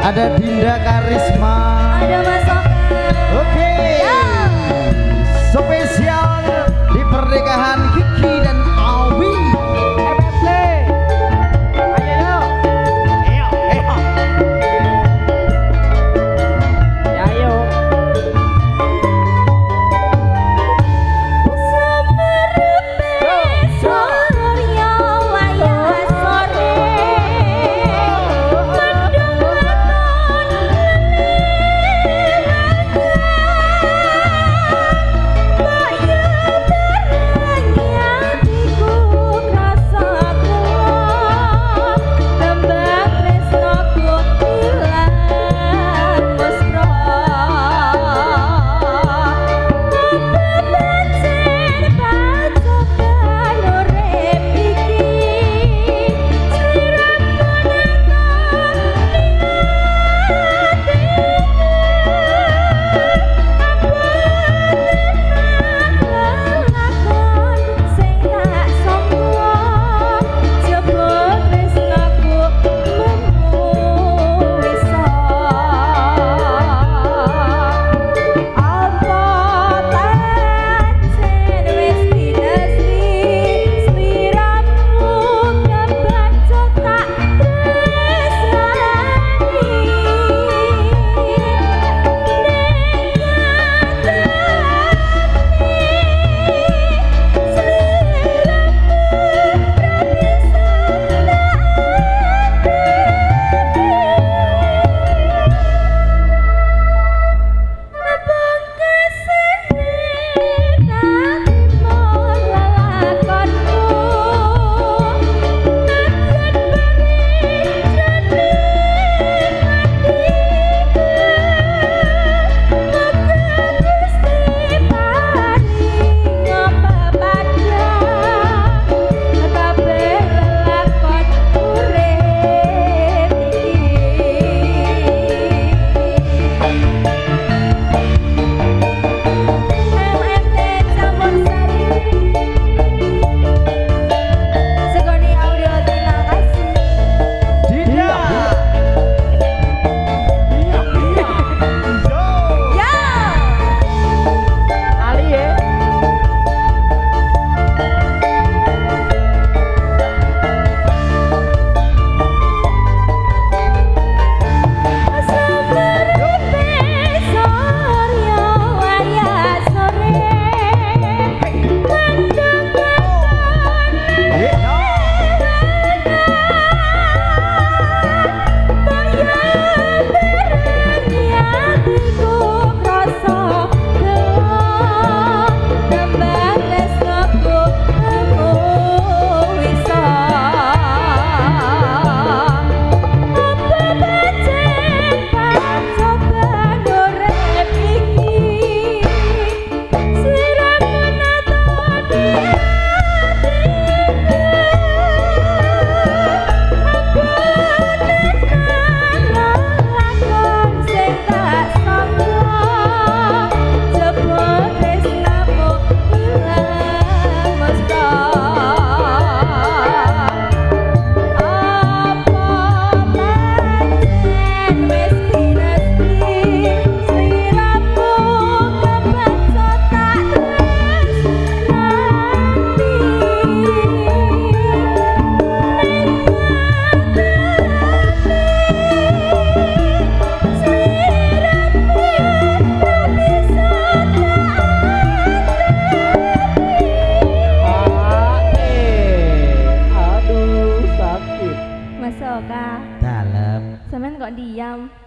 ada Dinda Karisma, ada Mas Oka. Oke. Spesial di pernikahan Kiki dan Awi. MFC. Ayo. Ayo. Ya ayo.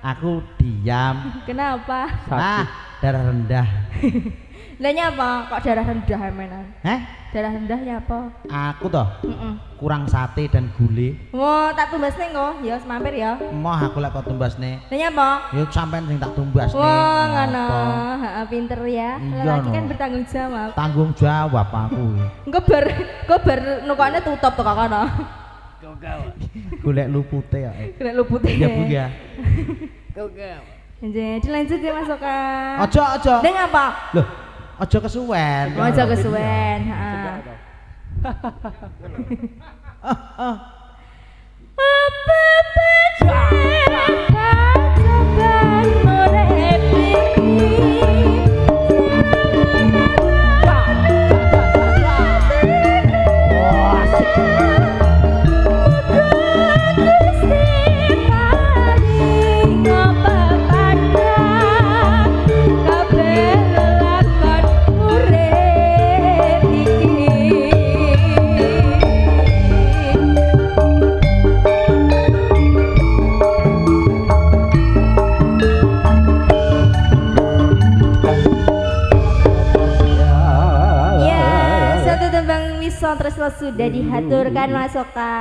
Aku diam. Kenapa? Ah, darah rendah. Lah apa? Kok darah rendah emenan? Darah rendahnya apa? Aku toh. Kurang sate dan gule. Wah, tak tumbasne kok. Ya, semampir ya. Moh aku lek kok tumbasne. Lah apa? Ya sampean sing tak tumbasne. Wah, ngono. Heeh, pinter ya. Lelaki kan bertanggung jawab. Tanggung jawab aku. Engko bar nukane tutup to kono. Golek lupute ya. Golek lupute. Iya Bu ya. Jadi lanjut ya Mas Oka. Aja. Ning apa? Loh, aja kesuwen. Aja kesuwen, heeh. Apa sudah dihaturkan Mas Oka.